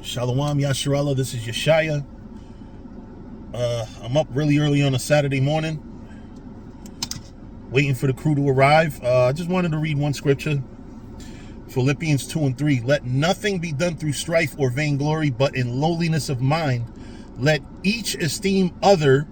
Shalom Yasharallah, this is Yeshaya. I'm up really early on a Saturday morning, waiting for the crew to arrive. I just wanted to read one scripture, Philippians 2:3. Let nothing be done through strife or vainglory, but in lowliness of mind, let each esteem other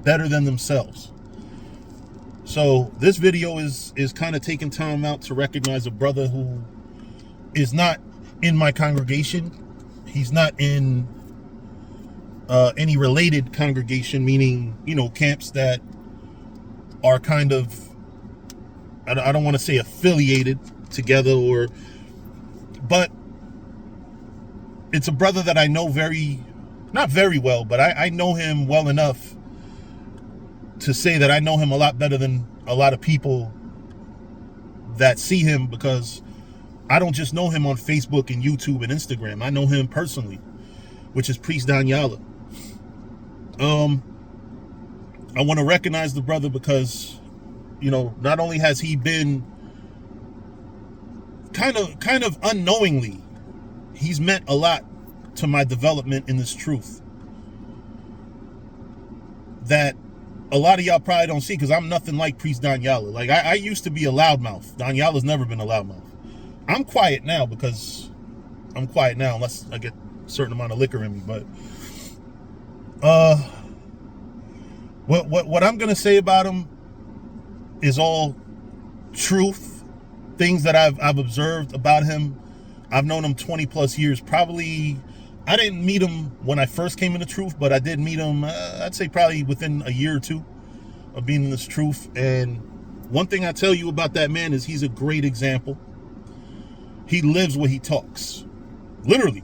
better than themselves. So this video is kind of taking time out to recognize a brother who is not in my congregation. He's not in any related congregation, meaning, camps that are kind of, I don't want to say affiliated together, but it's a brother that I know not very well, but I know him well enough to say that I know him a lot better than a lot of people that see him, because I don't just know him on Facebook and YouTube and Instagram. I know him personally, which is Priest Danyaahla. I want to recognize the brother because, not only has he been kind of unknowingly, he's meant a lot to my development in this truth that a lot of y'all probably don't see, because I'm nothing like Priest Danyaahla. Like, I used to be a loudmouth. Danyaahla's never been a loudmouth. I'm quiet now because I'm quiet now, unless I get a certain amount of liquor in me. But what I'm gonna say about him is all truth, things that I've observed about him. I've known him 20 plus years. Probably, I didn't meet him when I first came into truth, but I did meet him, I'd say probably within a year or two of being in this truth. And one thing I tell you about that man is he's a great example. He lives what he talks. Literally.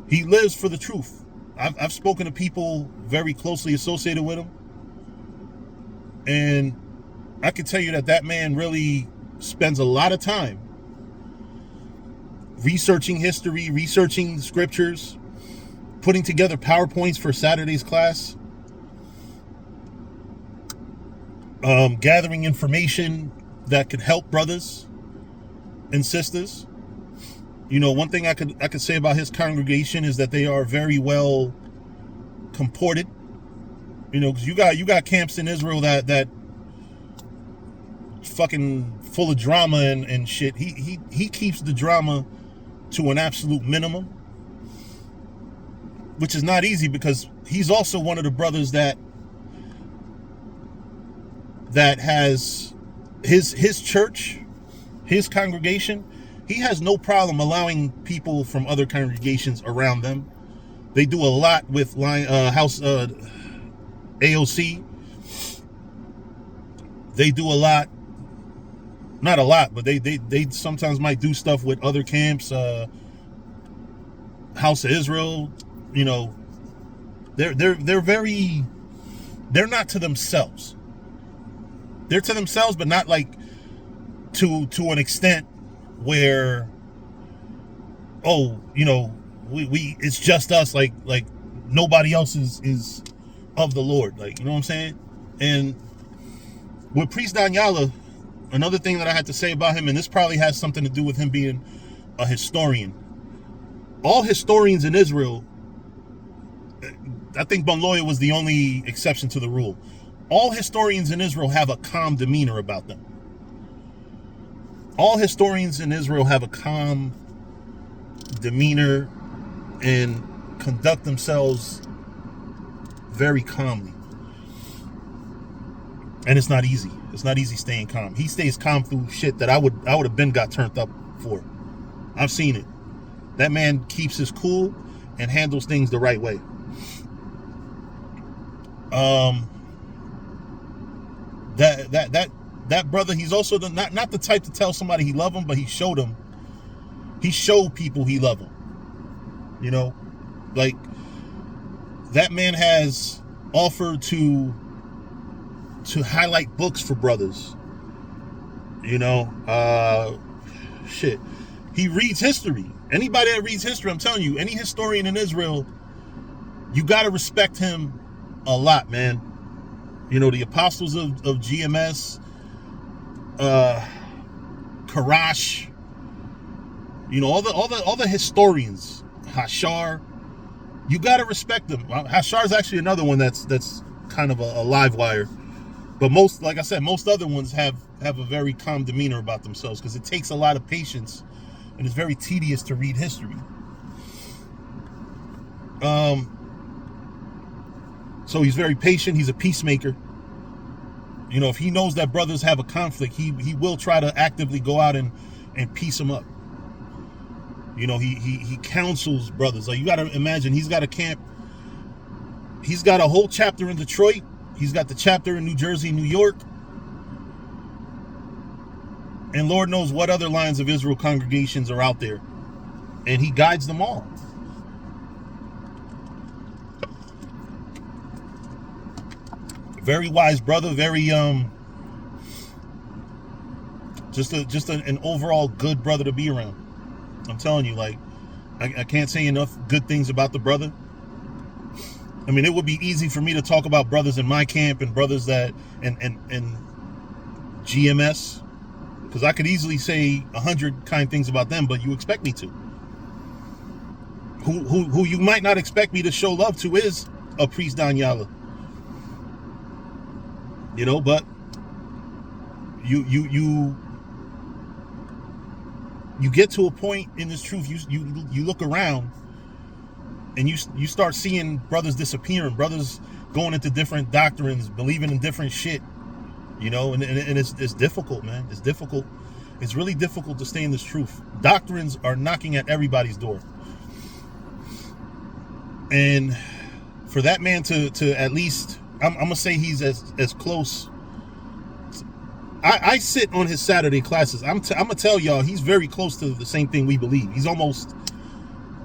He lives for the truth. I've spoken to people very closely associated with him, and I can tell you that man really spends a lot of time researching history, researching scriptures, putting together PowerPoints for Saturday's class, gathering information that could help brothers and sisters. One thing I could say about his congregation is that they are very well comported. Because you got camps in Israel that fucking full of drama and shit. He keeps the drama to an absolute minimum, which is not easy, because he's also one of the brothers that has his church, his congregation. He has no problem allowing people from other congregations around them. They do a lot with house AOC. They do a lot, not a lot, but they sometimes might do stuff with other camps. House of Israel, they're not to themselves. They're to themselves, but not like to an extent where, we it's just us, like nobody else is of the Lord, like, you know what I'm saying? And with Priest Danyaahla, another thing that I had to say about him, and this probably has something to do with him being a historian. All historians in Israel, I think Bonloya was the only exception to the rule. All historians in Israel have a calm demeanor about them. All historians in Israel have a calm demeanor and conduct themselves very calmly. And it's not easy. It's not easy staying calm. He stays calm through shit that I would have been got turned up for. I've seen it. That man keeps his cool and handles things the right way. That brother, he's also not the type to tell somebody he love them, but he showed people he love them. Like, that man has offered to highlight books for brothers. Shit. He reads history. Anybody that reads history, I'm telling you, any historian in Israel, you gotta respect him a lot, man. The apostles of GMS, Karash, all the historians Hashar. You got to respect them. Hashar is actually another one that's kind of a live wire. But most, like I said, most other ones have a very calm demeanor about themselves because it takes a lot of patience and it's very tedious to read history. So he's very patient. He's a peacemaker. You know, if he knows that brothers have a conflict, he will try to actively go out and piece them up. You know, he counsels brothers. Like, you got to imagine, he's got a camp. He's got a whole chapter in Detroit. He's got the chapter in New Jersey, New York. And Lord knows what other Lions of Israel congregations are out there. And he guides them all. Very wise brother, very just an overall good brother to be around. I'm telling you, like, I can't say enough good things about the brother. I mean, it would be easy for me to talk about brothers in my camp and brothers that and GMS, because I could easily say 100 kind things about them, but you expect me to. Who you might not expect me to show love to is a priest Danyaahla. You know, but you get to a point in this truth. You look around and you start seeing brothers disappearing, brothers going into different doctrines, believing in different shit. You know, and it's difficult, man. It's difficult. It's really difficult to stay in this truth. Doctrines are knocking at everybody's door, and for that man to at least, I'm gonna say he's as close. I sit on his Saturday classes. I'm gonna tell y'all he's very close to the same thing we believe. He's almost,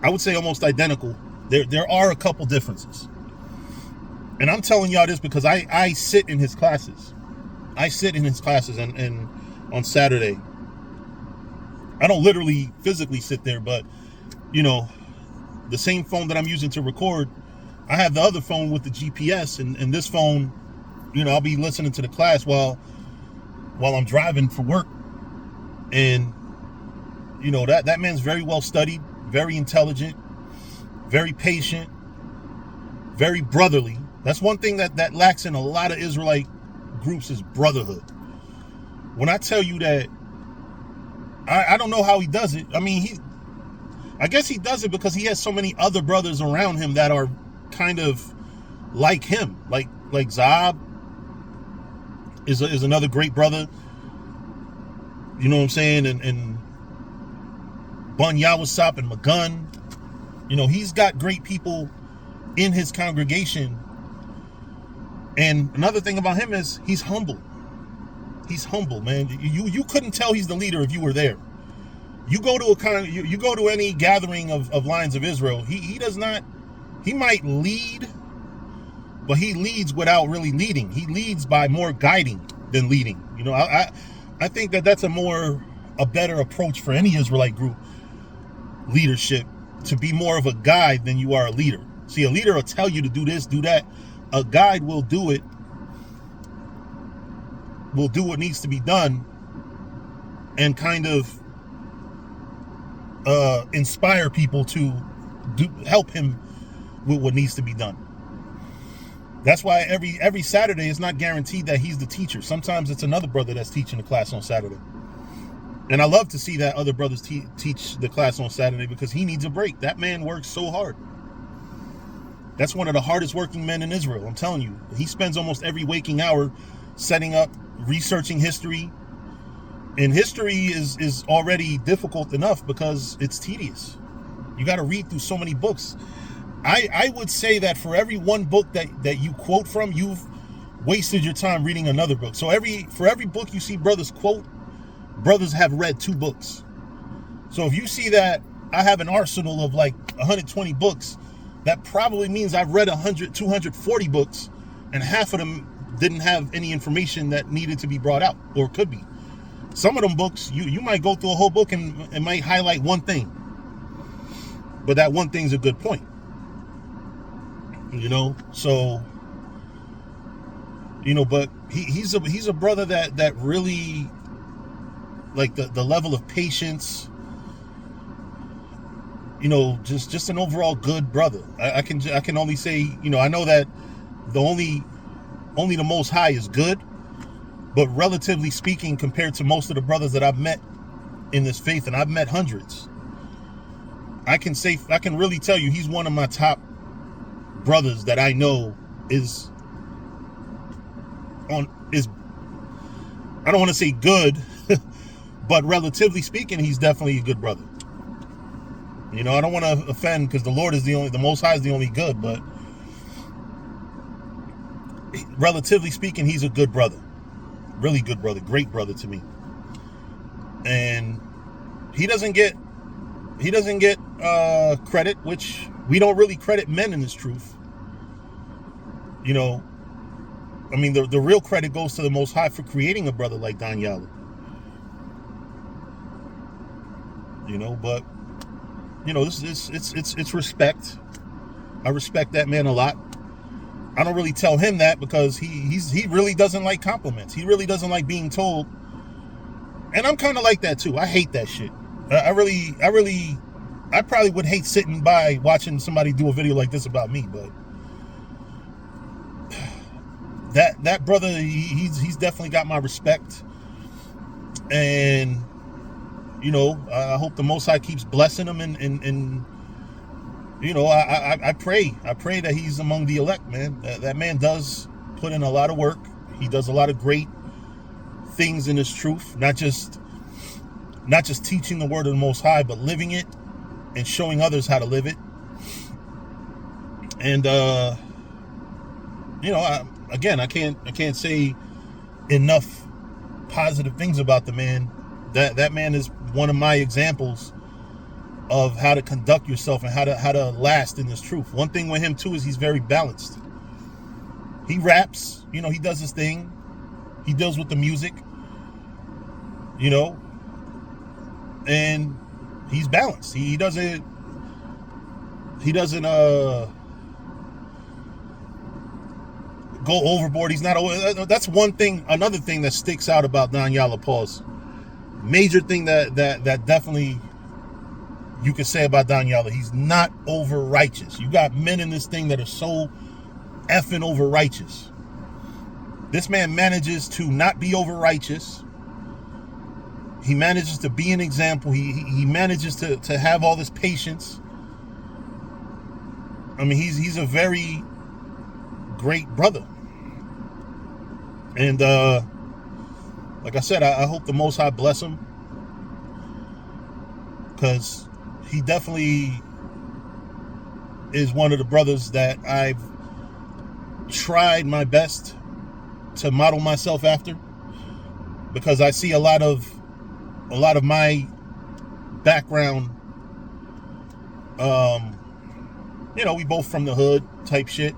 I would say, almost identical. There are a couple differences, and I'm telling y'all this because I sit in his classes. I sit in his classes, and on Saturday, I don't literally physically sit there, but you know, the same phone that I'm using to record, I have the other phone with the GPS, and this phone, you know, I'll be listening to the class while I'm driving for work. And you know, that man's very well studied, very intelligent, very patient, very brotherly. That's one thing that lacks in a lot of Israelite groups is brotherhood. When I tell you that, I don't know how he does it. I mean, I guess he does it because he has so many other brothers around him that are kind of like him. Like Zab is another great brother. You know what I'm saying? And Danyaahla and Magun. You know, he's got great people in his congregation. And another thing about him is he's humble. He's humble, man. You couldn't tell he's the leader if you were there. You go to you go to any gathering of Lions of Israel, he does not, he might lead, but he leads without really leading. He leads by more guiding than leading. You know, I think that's a better approach for any Israelite group leadership, to be more of a guide than you are a leader. See, a leader will tell you to do this, do that. A guide will do it, will do what needs to be done, and kind of inspire people to help him with what needs to be done. That's why every Saturday it's not guaranteed that he's the teacher. Sometimes it's another brother that's teaching the class on Saturday. And I love to see that other brothers teach the class on Saturday, because he needs a break. That man works so hard. That's one of the hardest working men in Israel. I'm telling you, he spends almost every waking hour setting up, researching history. And history is already difficult enough because it's tedious. You got to read through so many books. I would say that for every one book that you quote from, you've wasted your time reading another book. So for every book you see brothers quote, brothers have read 2 books. So if you see that I have an arsenal of like 120 books, that probably means I've read 100, 240 books, and half of them didn't have any information that needed to be brought out, or could be. Some of them books, you might go through a whole book and it might highlight one thing, but that one thing's a good point. You know, so, you know, but he's a brother that really, like, the level of patience, just an overall good brother. I can only say, I know that the only the Most High is good, but relatively speaking, compared to most of the brothers that I've met in this faith, and I've met hundreds, I can really tell you he's one of my top brothers that I know is I don't want to say good, but relatively speaking, he's definitely a good brother. I don't want to offend, because the Most High is the only good, but relatively speaking, he's a good brother. Really good brother, great brother to me. And he doesn't get credit, which we don't really credit men in this truth. I mean, the real credit goes to the Most High for creating a brother like Danyaahla. But it's respect. I respect that man a lot. I don't really tell him that, because he really doesn't like compliments. He really doesn't like being told. And I'm kind of like that too. I hate that shit. I probably would hate sitting by watching somebody do a video like this about me, but that brother, he's definitely got my respect. And I hope the Most High keeps blessing him, and I pray that he's among the elect, man. That man does put in a lot of work. He does a lot of great things in his truth, not just teaching the word of the Most High, but living it and showing others how to live it. And I can't say enough positive things about the man. That man is one of my examples of how to conduct yourself and how to last in this truth. One thing with him too is he's very balanced. He raps, he does his thing. He deals with the music, and he's balanced. He doesn't go overboard. He's not. That's one thing. Another thing that sticks out about Danyaahla. Pause. Major thing that definitely you could say about Danyaahla. He's not over righteous. You got men in this thing that are so effing over righteous. This man manages to not be over righteous. He manages to be an example. He manages to have all this patience. I mean, he's a very great brother. And like I said, I hope the Most High bless him, because he definitely is one of the brothers that I've tried my best to model myself after, because I see a lot of my background. We both from the hood type shit.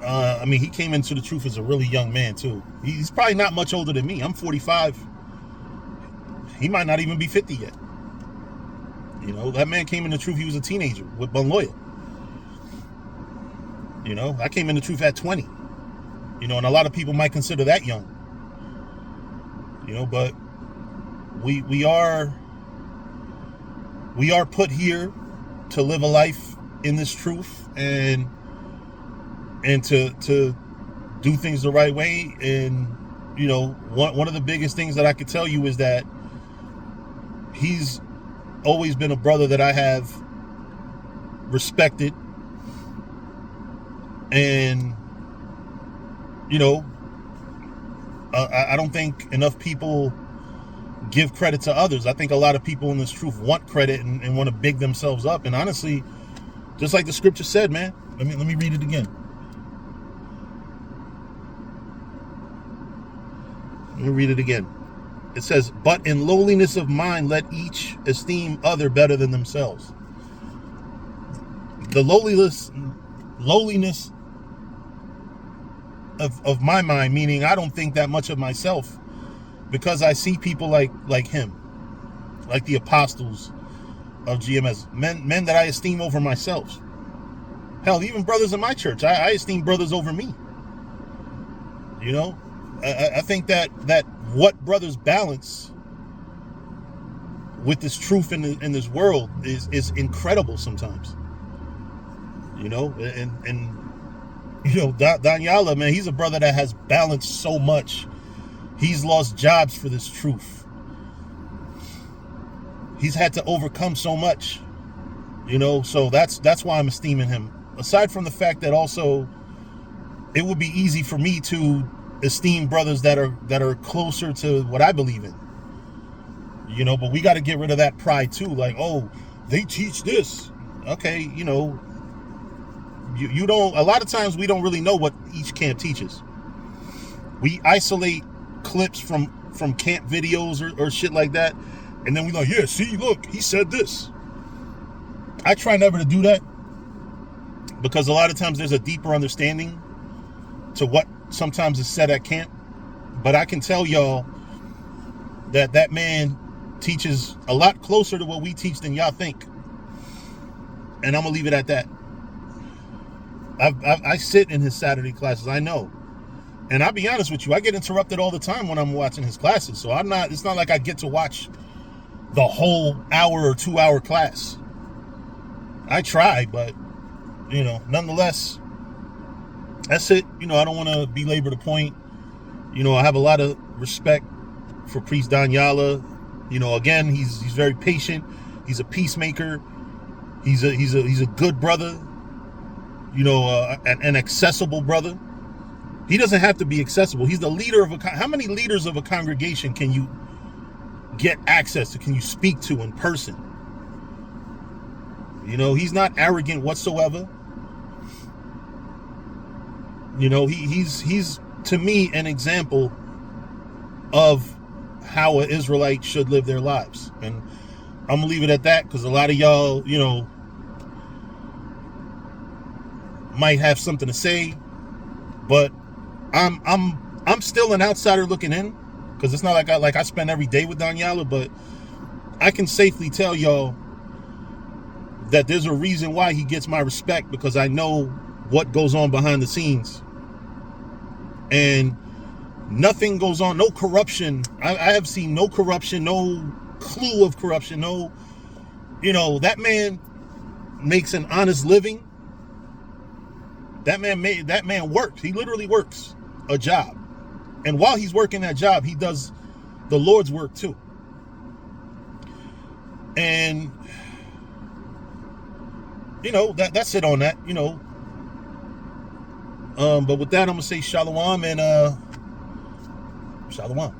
I mean, he came into the truth as a really young man too. He's probably not much older than me. I'm 45. He might not even be 50 yet. That man came into the truth. He was a teenager with Bun Lawyer. I came into the truth at 20. And a lot of people might consider that young. But we are put here to live a life in this truth, and to do things the right way. And one of the biggest things that I could tell you is that he's always been a brother that I have respected. And I don't think enough people give credit to others. I think a lot of people in this truth want credit and want to big themselves up. And honestly, just like the scripture said, man, let me read it again. It says, "But in lowliness of mind, let each esteem other better than themselves." The lowliness of my mind, meaning I don't think that much of myself, because I see people like him, like the apostles of GMS, men that I esteem over myself. Hell, even brothers in my church, I esteem brothers over me. I think that what brothers balance with this truth in this world is incredible sometimes. You know, and you know, Danyaahla, man, he's a brother that has balanced so much. He's lost jobs for this truth. He's had to overcome so much. You know, so that's why I'm esteeming him. Aside from the fact that also it would be easy for me to esteem brothers that are closer to what I believe in. You know, but we got to get rid of that pride too. Like, oh, they teach this. Okay, you know, you don't, a lot of times we don't really know what each camp teaches. We isolate clips from camp videos or shit like that, and then we like, yeah, see, look, he said this. I try never to do that, because a lot of times there's a deeper understanding to what sometimes is said at camp. But I can tell y'all that man teaches a lot closer to what we teach than y'all think. And I'm gonna leave it at that. I sit in his Saturday classes, I know. And I'll be honest with you, I get interrupted all the time when I'm watching his classes. So it's not like I get to watch the whole hour or 2 hour class. I try, but, you know, nonetheless, that's it. You know, I don't want to belabor the point. You know, I have a lot of respect for Priest Danyaahla. You know, again, he's very patient. He's a peacemaker. He's a good brother. You know, an accessible brother. He doesn't have to be accessible. He's the leader of how many leaders of a congregation can you get access to? Can you speak to in person? You know, he's not arrogant whatsoever. You know, he's to me an example of how an Israelite should live their lives. And I'm gonna leave it at that, because a lot of y'all, you know, might have something to say, but I'm still an outsider looking in, because it's not like I spend every day with Danyaahla, but I can safely tell y'all that there's a reason why he gets my respect, because I know what goes on behind the scenes. And nothing goes on, no corruption. I have seen no corruption, no clue of corruption, no, you know, that man makes an honest living. That man works. He literally works a job. And while he's working that job, he does the Lord's work too. And you know, that's it on that, you know. But with that, I'm gonna say shalom and shalom.